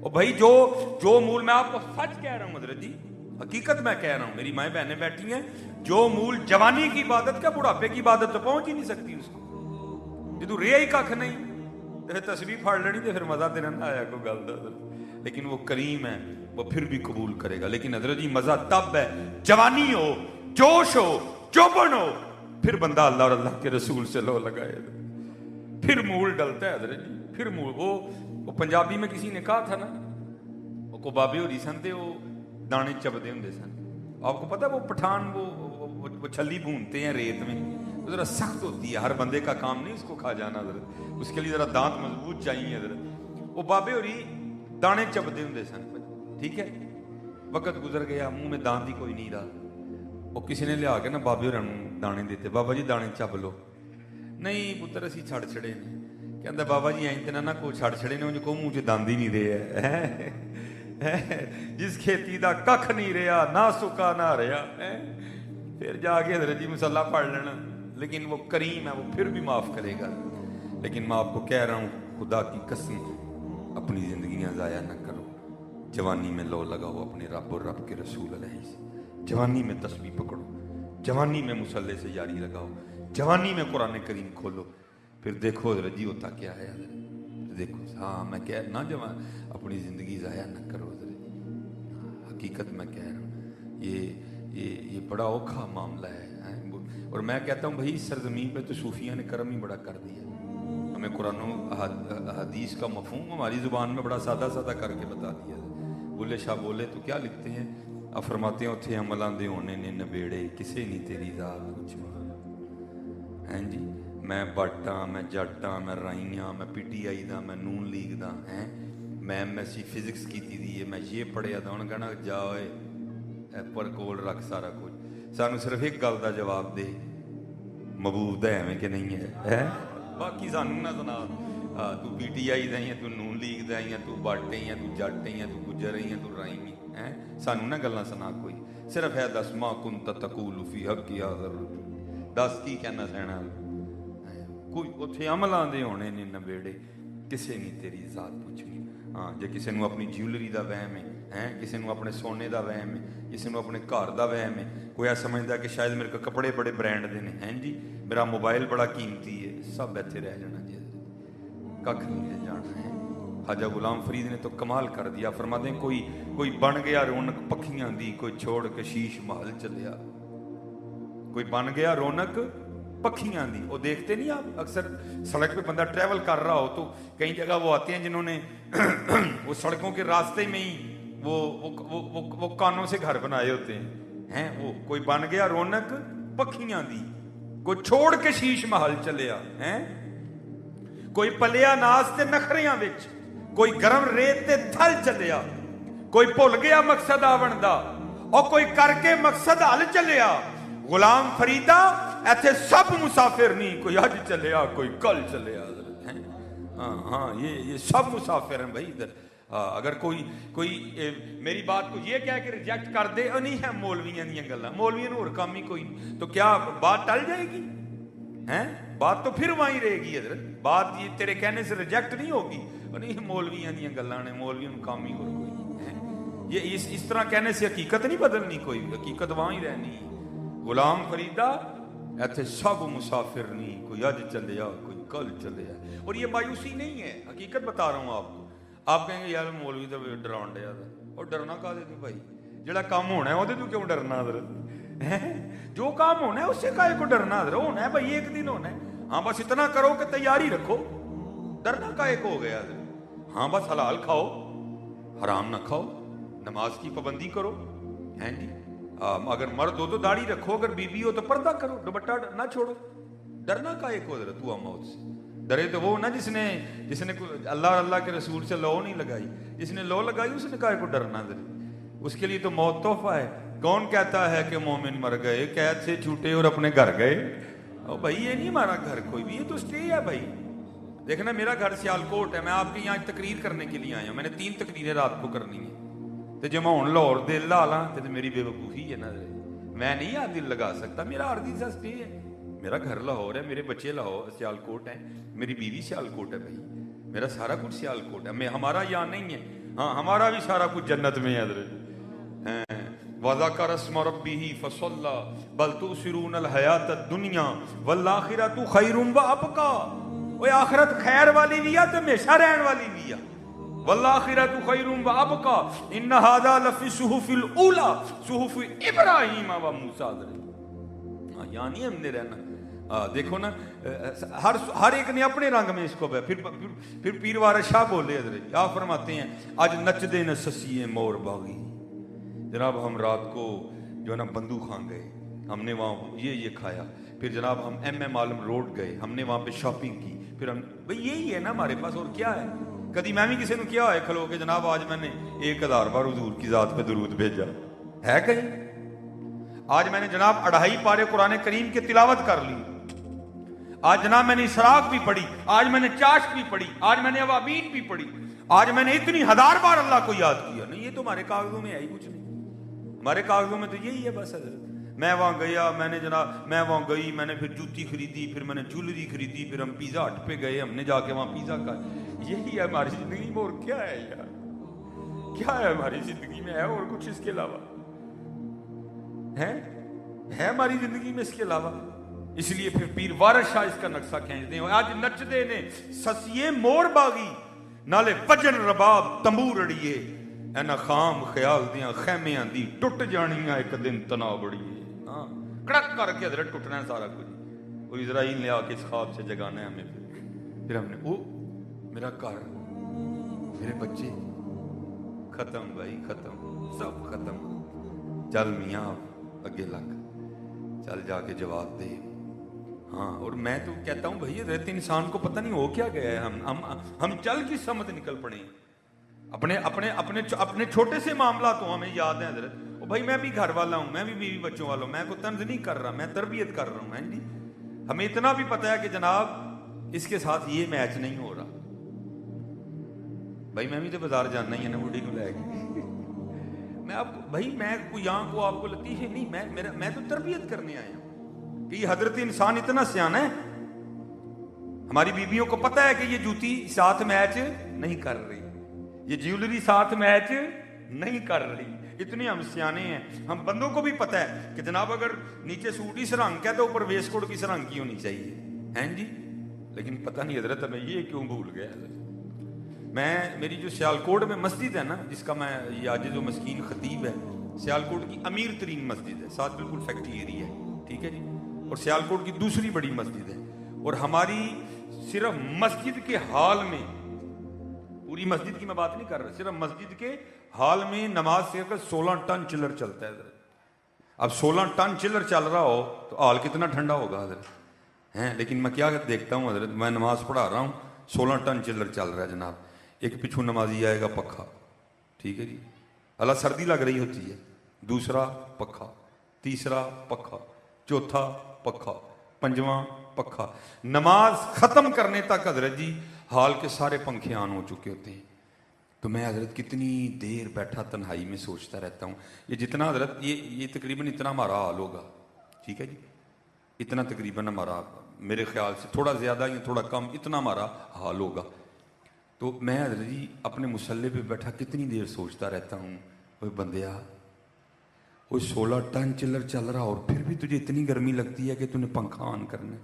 اور بھائی جو مول میں آپ کو سچ کہہ رہا ہوں حضرت جی، حقیقت میں کہہ رہا ہوں، میری مائیں بہنیں بیٹھی ہیں، جو مول جوانی کی عبادت کا بڑھاپے کی عبادت تو پہنچ ہی نہیں سکتی اس کو، جدو رہا ہی کھ نہیں تو تسبیح پھڑ لینی تو پھر مزہ تو نہ آیا کوئی گل دا، لیکن وہ کریم ہے، وہ پھر بھی قبول کرے گا۔ لیکن حضرت جی مزہ تب ہے جوانی ہو، جوش ہو، چوبن ہو، پھر بندہ اللہ اور اللہ کے رسول سے لو لگائے، پھر مول ڈلتا ہے حضرت جی، پھر مول۔ وہ پنجابی میں کسی نے کہا تھا نا، وہ کو بابے ہو رہی سن تے وہ دانے چبدے ہوں سن، آپ کو پتا وہ پٹھان وہ چھلی بھونتے ہیں ریت میں، وہ ذرا سخت ہوتی ہے، ہر بندے کا کام نہیں اس کو کھا جانا حضرت، اس کے لیے ذرا دانت مضبوط چاہیے حضرت۔ وہ بابے ہو رہی دانے چبدے ہوں سن، ٹھیک ہے، وقت گزر گیا، منہ میں دانت ہی کوئی نہیں رہا، وہ کسی نے لیا کے نا بابے ہوراں نوں دانے دیتے، بابا جی دانے چب لو، نہیں پتر اسی چھڑ چھڑے نے، کہندا بابا جی این تے نہ کو چھڑ چھڑے نے، انج کو منہ چ دند ہی نہیں رہے ہے، جس کھیتی دا ککھ نہیں رہا، نہ سکا نہ رہا، پھر جا کے حضرت جی مسلح پڑھ لینا، لیکن وہ کریم ہے، وہ پھر بھی معاف کرے گا۔ لیکن میں آپ کو کہہ رہا ہوں خدا کی قسم اپنی زندگیاں ضائع نہ کرو، جوانی میں لو لگاؤ اپنے رب اور رب کے رسول علیہ سے، جوانی میں تسبیح پکڑو، جوانی میں مصلے سے یاری لگاؤ، جوانی میں قرآن کریم کھولو، پھر دیکھو حضرت جی ہوتا کیا ہے حضرت، دیکھو ہاں میں کہہ نہ جوان اپنی زندگی ضائع نہ کرو حضرت جی، حقیقت میں کہہ رہا ہوں، یہ بڑا اوکھا معاملہ ہے، اور میں کہتا ہوں بھائی سرزمین پہ تو صوفیہ نے کرم ہی بڑا کر دیا، ہمیں قرآن و حدیث کا مفہوم ہماری زبان میں بڑا سادہ سادہ کر کے بتا دیا۔ بولے شاہ بولے تو کیا لکھتے ہیں، اب فرماتے ہیں اتھے عملاں دے ہونے نے نبیڑے، کسے نہیں تیری ذات پوچھوا، ہیں جی میں بٹ ہاں، میں جٹ ہاں، میں رائی ہاں، میں پی ٹی آئی دا، میں نون لیگ دا، ہیں میں ایم ایس سی فزکس کی دی ہے، میں یہ پڑھیا تھا، انہوں نے کہنا جا ہوئے پر کول رکھ سارا کچھ، سانو صرف ایک گل دا جواب دے مبعوث ہے ہمیں کہ نہیں ہے، باقی سانو نہ سنا تو پی ٹی آئی دا ہی ہے، تو نون لیگ دا ہی ہے، تو بٹ ہی ہے، تو جٹ ہی ہے، تو گجر ہی ہے، تو رائی ہے، سانو نہ گلاں سنا کوئی، صرف ہے دس ما کنت تقول فی حق هذا الرجل، دس کی کہنا سہنا، کوئی اتھے عملاں دے ہونے نے نبیڑے، کسے نہیں تیری ذات پوچھنی۔ ہاں جے کسے نو اپنی جیولری دا وہم ہے، کسے نو اپنے سونے دا وہم ہے، کسے نو اپنے گھر دا وہم ہے، کوئی ایسا سمجھدا کہ شاید میرے کو کپڑے بڑے برانڈ دے نے، ہیں جی میرا موبائل بڑا قیمتی ہے، سب ایتھے رہ جانا جی، ککھ نہیں رہ جانا ہے۔ خواجہ غلام فرید نے تو کمال کر دیا، فرماتے ہیں کوئی بن گیا رونق پکھیاں دی، کوئی چھوڑ کے شیش محل چلیا، کوئی بن گیا رونق پکھیاں دی، وہ دیکھتے نہیں آپ اکثر سڑک پہ بندہ ٹریول کر رہا ہو تو کئی جگہ وہ آتے ہیں جنہوں نے وہ سڑکوں کے راستے میں ہی وہ کانوں سے گھر بنائے ہوتے ہیں، وہ کوئی بن گیا رونق پکھیاں دی، کوئی چھوڑ کے شیش محل چلیا، کوئی پلیا ناس تے نخریاں وچ، کوئی گرم ریت تے تھل چلیا، کوئی بھول گیا مقصد آون دا، اور کوئی کر کے مقصد حل چلیا۔ غلام فریدہ ایتھے سب مسافر نہیں، کوئی اج چلیا کوئی کل چلیا، ہاں یہ سب مسافر ہیں بھائی ادھر۔ اگر کوئی میری بات کو یہ کہہ کے ریجیکٹ کر دے، نہیں ہے مولویاں دیاں گلاں، مولویاں نوں اور کام ہی کوئی نہیں، تو کیا بات ٹل جائے گی؟ بات تو پھر وہیں رہے گی حضرت، بات یہ تیرے کہنے سے ریجیکٹ نہیں ہوگی، نہیں مولویاں دیاں گلاں نے، مولویاں نوں کام ہی اور کوئی نہیں، یہ اس طرح کہنے سے حقیقت نہیں بدلنی، کوئی حقیقت وہاں ہی رہنی ہے۔ غلام فریدہ ایتھے سب مسافر نہیں، کوئی اج چلیا کوئی کل چلیا، اور یہ مایوسی نہیں ہے، حقیقت بتا رہا ہوں آپ کو۔ آپ کہیں گے یار مولوی تو ڈراؤن ڈیا تھا، اور ڈرنا کا دے تو بھائی، جڑا کام ہونا ہے وہ تو کیوں ڈرنا حضرت، جو کام ہونا ہے اس سے کائے کو ڈرنا حضرت، ہونا ہے بھائی ایک دن ہونا ہے، ہاں بس اتنا کرو کہ تیاری رکھو، ڈرنا کائے کو ہو گیا حضرت، ہاں بس حلال کھاؤ حرام نہ کھاؤ، نماز کی پابندی کرو، ہیں جی اگر مرد ہو تو داڑھی رکھو، اگر بیوی ہو تو پردہ کرو، دوپٹہ نہ چھوڑو، ڈرنا کائے کو حضرت، ہوا موت سے ڈرے تو وہ نا جس نے اللہ اور اللہ کے رسول سے لو نہیں لگائی، جس نے لو لگائی اس نے کائے کو ڈرنا حضرت، اس کے لیے تو موت تحفہ ہے۔ کون کہتا ہے کہ مومن مر گئے، قید سے چھوٹے اور اپنے گھر گئے، او بھائی یہ نہیں ہمارا گھر کوئی بھی، یہ تو اسٹے ہے بھائی، دیکھنا میرا گھر سیالکوٹ ہے، میں آپ کے یہاں تقریر کرنے کے لیے آیا ہوں، میں نے 3 تقریریں رات کو کرنی ہیں، تو جب میں ہوں لاہور دل لا لاں تو میری بے وقوفی ہے نا، میں نہیں یہاں دل لگا سکتا، میرا عارضی سا اسٹے ہے، میرا گھر لاہور ہے، میرے بچے لاہور سیالکوٹ ہیں، میری بیوی سیالکوٹ ہے بھائی، میرا سارا کچھ سیالکوٹ ہے، ہمارا یہاں نہیں ہے، ہاں ہمارا بھی سارا کچھ جنت میں ہے حضرت. وَذَكَرَ اسْمَ رَبِّهِ فَصَلَّى بَلْ تُؤْثِرُونَ الْحَيَاةَ الدُّنْيَا وَالْآخِرَةُ خَيْرٌ وَأَبْقَىٰ. وہ آخرت خیر والی بھی ہے تو ہمیشہ رہن والی بھی ہے. وَالْآخِرَةُ خَيْرٌ وَأَبْقَىٰ إِنَّ هَذَا لَفِي الصُّحُفِ الْأُولَىٰ صُحُفِ إِبْرَاهِيمَ وَمُوسَىٰ. یعنی ہم نے رہنا دیکھو نا ہر ایک نے اپنے رنگ میں اس کو پھر پیر وارث شاہ بولے حضرت آپ فرماتے ہیں آج نچ دے نہ سسیے مور باغی. جناب ہم رات کو جو ہے نا بندو خان گئے, ہم نے وہاں یہ کھایا, پھر جناب ہم ایم عالم روڈ گئے, ہم نے وہاں پہ شاپنگ کی, پھر ہم بھئی یہی ہے نا ہمارے پاس اور کیا ہے. کدی میں بھی کسی نے کیا ہے کھلو کہ جناب آج میں نے 1000 بار حضور کی ذات پہ درود بھیجا ہے کہیں. آج میں نے جناب 2.5 پارے قرآن کریم کی تلاوت کر لی, آج جناب میں نے اسراف بھی پڑھی, آج میں نے چاشت بھی پڑھی, آج میں نے اوابین بھی پڑھی, آج میں نے اتنی 1000 بار اللہ کو یاد کیا. نہیں یہ تو ہمارے کاغذوں میں ہے ہی کچھ نہیں, ہمارے کاغذوں میں تو یہی ہے بس حضرت. میں وہاں گیا, میں نے جناب میں وہاں گئی, میں نے پھر جوتی خریدی, پھر میں نے جولری خریدی, پھر ہم پیزا ہٹ پہ گئے, ہم نے جا کے وہاں پیزا کھایا. یہی ہے ہماری زندگی میں, اور کیا ہے یار, کیا ہے ہماری زندگی میں, ہے اور کچھ اس کے علاوہ ہے ہماری زندگی میں اس کے علاوہ. اس لیے پھر پیر وارث شاہ اس کا نقشہ کھینچتے ہیں. آج نچ دے نے سسیے مور باغی نالے وجن رباب تمبور اڑیے اینا خام خیال دیاں خیمیاں دی ٹوٹ جانیاں ایک دن تنا بڑیے. ہاں کڑک کر کے حضرت ٹوٹنا ہے سارا کچھ, اور اسرائیل نے آ کے اس خواب سے جگانا ہے ہمیں. پھر ہم نے او میرا گھر میرے بچے ختم بھائی ختم, سب ختم. چل میاں اگے لگ, چل جا کے جواب دے. ہاں اور میں تو کہتا ہوں بھائی حضرت انسان کو پتہ نہیں ہو کیا گیا ہے. ہم چل کی سمت نکل پڑے ہیں. اپنے چھوٹے سے معاملات تو ہمیں یاد ہیں حضرت. او بھائی میں بھی گھر والا ہوں, میں بھی بیوی بچوں والا ہوں, میں کوئی طنز نہیں کر رہا, میں تربیت کر رہا ہوں. ہیں جی ہمیں اتنا بھی پتہ ہے کہ جناب اس کے ساتھ یہ میچ نہیں ہو رہا. بھائی میں بھی تو بازار جانا ہی ہے نا بوڑھی کو لے کے. میں آپ کو بھائی میں یہاں کو آپ کو لطیفے نہیں, میں تو تربیت کرنے آیا ہوں کہ یہ حضرت انسان اتنا سیانا ہے. ہماری بیویوں کو پتہ ہے کہ یہ جوتی ساتھ میچ نہیں کر رہی, یہ جیولری ساتھ میچ نہیں کر رہی. اتنے ہم سیانے ہیں. ہم بندوں کو بھی پتہ ہے کہ جناب اگر نیچے سوٹ اس رنگ کا ہے تو اوپر ویسٹ کوٹ کس رنگ کی ہونی چاہیے. ہیں جی لیکن پتہ نہیں حضرت ہمیں یہ کیوں بھول گیا حضرت. میری جو سیالکوٹ میں مسجد ہے نا, جس کا میں یہ آج جو مسکین خطیب ہے, سیالکوٹ کی امیر ترین مسجد ہے, ساتھ بالکل فیکٹری ایریا ہے, ٹھیک ہے جی, اور سیالکوٹ کی دوسری بڑی مسجد ہے. اور ہماری صرف مسجد کے ہال میں, پوری مسجد کی میں بات نہیں کر رہا, صرف مسجد کے ہال میں نماز سے 16 ٹن چلر چلتا ہے حضرت. اب 16 ٹن چلر چل رہا ہو تو ہال کتنا ٹھنڈا ہوگا حضرت. ہیں لیکن میں کیا دیکھتا ہوں حضرت, میں نماز پڑھا رہا ہوں, 16 ٹن چلر چل رہا ہے جناب. ایک پچھو نمازی آئے گا پکھا, ٹھیک ہے جی, اللہ سردی لگ رہی ہوتی ہے, دوسرا پکھا, تیسرا پکھا, چوتھا پکھا, پنجواں پکھا. نماز ختم کرنے تک حضرت جی حال کے سارے پنکھے آن ہو چکے ہوتے ہیں. تو میں حضرت کتنی دیر بیٹھا تنہائی میں سوچتا رہتا ہوں. یہ جتنا حضرت یہ تقریباً اتنا ہمارا حال ہوگا, ٹھیک ہے جی, اتنا تقریباً ہمارا, میرے خیال سے تھوڑا زیادہ یا تھوڑا کم, اتنا ہمارا حال ہوگا. تو میں حضرت جی اپنے مصلے پہ بیٹھا کتنی دیر سوچتا رہتا ہوں, وہ بندیا وہ 16 ٹن چلر چل رہا اور پھر بھی تجھے اتنی گرمی لگتی ہے کہ تو نے پنکھا آن کرنا ہے.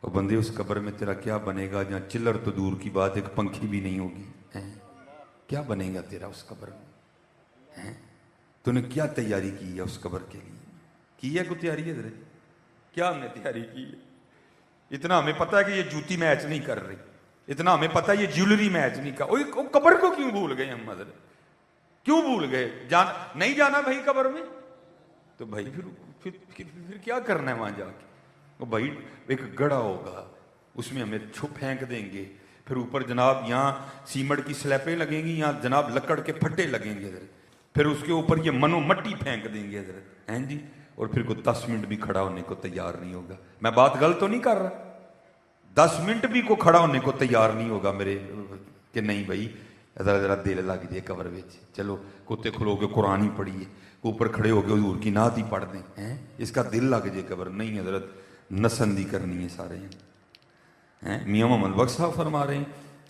اور بندے اس قبر میں تیرا کیا بنے گا جہاں چلر تو دور کی بات, ایک پنکھی بھی نہیں ہوگی. کیا بنے گا تیرا اس قبر میں؟ تو نے کیا تیاری کی ہے اس قبر کے لیے؟ کی ہے کوئی تیاری حضرت؟ کیا ہم نے تیاری کی ہے؟ اتنا ہمیں پتہ ہے کہ یہ جوتی میچ نہیں کر رہی, اتنا ہمیں پتہ ہے یہ جیولری میچ نہیں کر. قبر کو کیوں بھول گئے ہم حضرت, کیوں بھول گئے؟ نہیں جانا بھائی قبر میں تو بھائی پھر کیا کرنا ہے وہاں جا کے؟ وہ بھائی ایک گڑھا ہوگا, اس میں ہمیں پھینک دیں گے, پھر اوپر جناب یہاں سیمنٹ کی سلیپیں لگیں گی, یہاں جناب لکڑ کے پھٹے لگیں گے حضرت, پھر اس کے اوپر یہ منو مٹی پھینک دیں گے حضرت. ہیں جی, اور پھر کوئی 10 منٹ بھی کھڑا ہونے کو تیار نہیں ہوگا. میں بات غلط تو نہیں کر رہا, 10 منٹ بھی کو کھڑا ہونے کو تیار نہیں ہوگا میرے, کہ نہیں بھائی ذرا دل لگ جائے قبر وچ, چلو کتے کھلو کے قرآن ہی پڑھیے, اوپر کھڑے ہو کے حضور کی نعت ہی پڑھ دیں, ہیں اس کا دل لگ جائے قبر. نہیں حضرت, نسندی کرنی ہے سارے. ہیں میاں محمد بخش صاحب فرما رہے ہیں